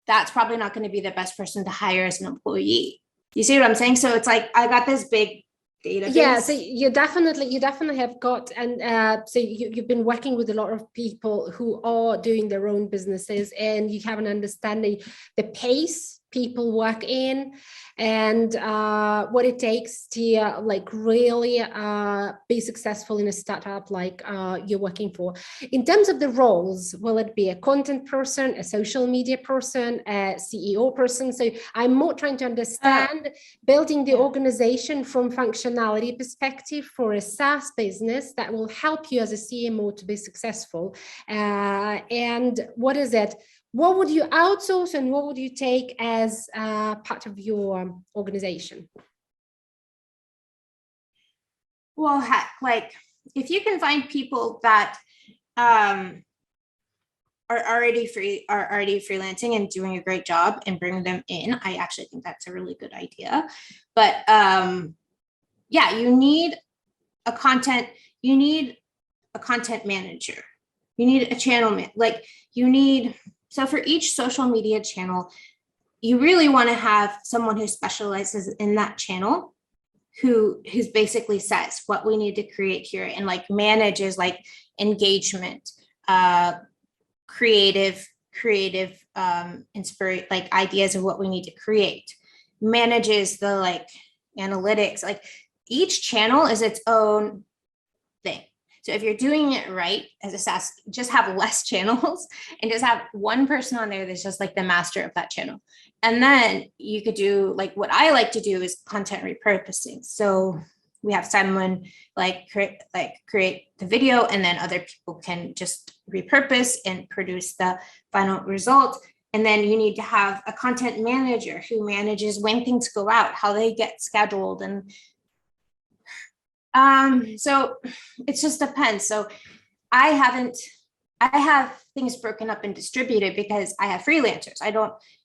that's probably not going to be the best person to hire as an employee. You see what I'm saying? So it's like, I got this big database. Yeah, so you definitely have got, and so you've been working with a lot of people who are doing their own businesses, and you have an understanding the pace people work in, and what it takes to like really be successful in a startup like you're working for. In terms of the roles, will it be a content person, a social media person, a CEO person? So I'm more trying to understand building the organization from functionality perspective for a SaaS business that will help you as a CMO to be successful. And what is it? What would you outsource and what would you take as part of your organization? Well, heck, like if you can find people that are already freelancing and doing a great job and bring them in, I actually think that's a really good idea. But yeah, you need a content manager. You need a channel man, so for each social media channel, you really want to have someone who specializes in that channel, who's basically says what we need to create here, and like manages like engagement, creative inspire like ideas of what we need to create, manages the like analytics. Like each channel is its own thing. So if you're doing it right as a SaaS, just have less channels and just have one person on there that's just like the master of that channel. And then you could do like, what I like to do is content repurposing. So we have someone create the video, and then other people can just repurpose and produce the final result. And then you need to have a content manager who manages when things go out, how they get scheduled, and so it just depends. So I have things broken up and distributed because I have freelancers.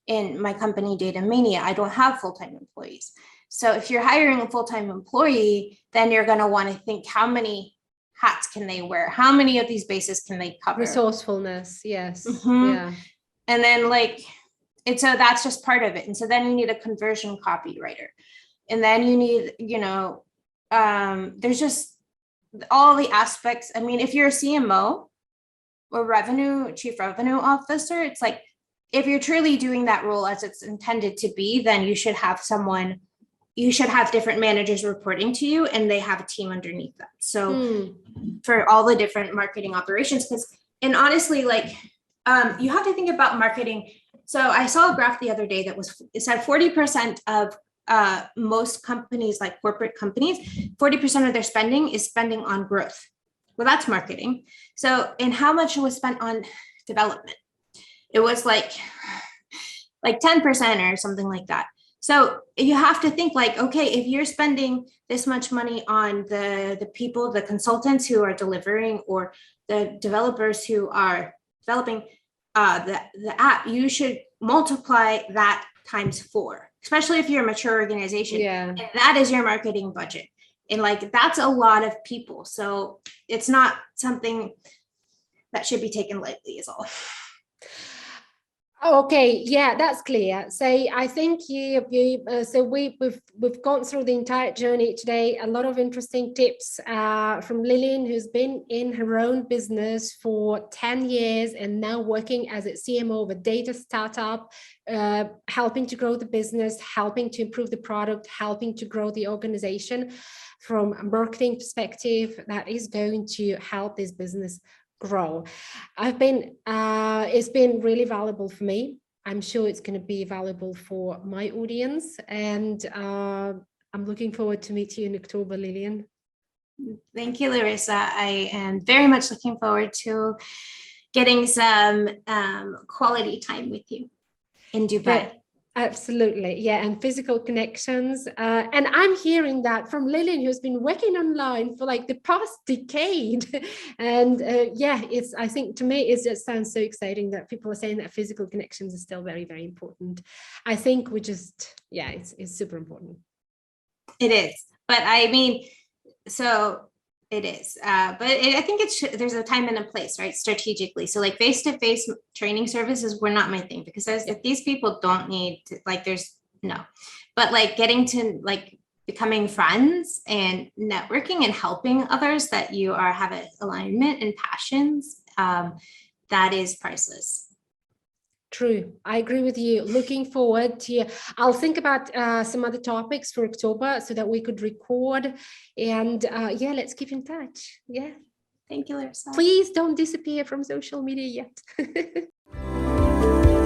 In my company Data Mania, I don't have full-time employees. So if you're hiring a full-time employee, then you're going to want to think, how many hats can they wear? How many of these bases can they cover? Resourcefulness. Yes. Mm-hmm. Yeah. And then and so that's just part of it. And so then you need a conversion copywriter. And then you need, there's just all the aspects. I mean, if you're a CMO or chief revenue officer, it's like, if you're truly doing that role as it's intended to be, then you should have different managers reporting to you, and they have a team underneath them. So for all the different marketing operations, and honestly, like, you have to think about marketing. So I saw a graph the other day it said 40% of most companies, like corporate companies, 40% of their spending is spending on growth. Well, that's marketing. So, and how much was spent on development? It was like 10% or something like that. So you have to think like, okay, if you're spending this much money on the people, the consultants who are delivering, or the developers who are developing the app, you should multiply that times 4, especially if you're a mature organization. Yeah. And that is your marketing budget. And like, that's a lot of people. So it's not something that should be taken lightly is all. Okay, yeah, that's clear. So I think so we've gone through the entire journey today. A lot of interesting tips from Lillian, who's been in her own business for 10 years and now working as a CMO of a data startup, helping to grow the business, helping to improve the product, helping to grow the organization from a marketing perspective that is going to help this business grow. It's been really valuable for me. I'm sure it's going to be valuable for my audience, and I'm looking forward to meet you in October, Lillian. Thank you, Larisa. I am very much looking forward to getting some quality time with you in Dubai. But absolutely, yeah, and physical connections. And I'm hearing that from Lillian, who's been working online for like the past decade. And I think to me, it just sounds so exciting that people are saying that physical connections are still very, very important. I think it's super important. It is, but I mean, so it is, but I think there's a time and a place, right? Strategically. So like face-to-face training services were not my thing, because if these people don't need to, like, but like getting to like becoming friends and networking and helping others that you have an alignment and passions, that is priceless. True. I agree with you. Looking forward to, I'll think about some other topics for October so that we could record, and let's keep in touch. Yeah. Thank you, Larisa. Please don't disappear from social media yet.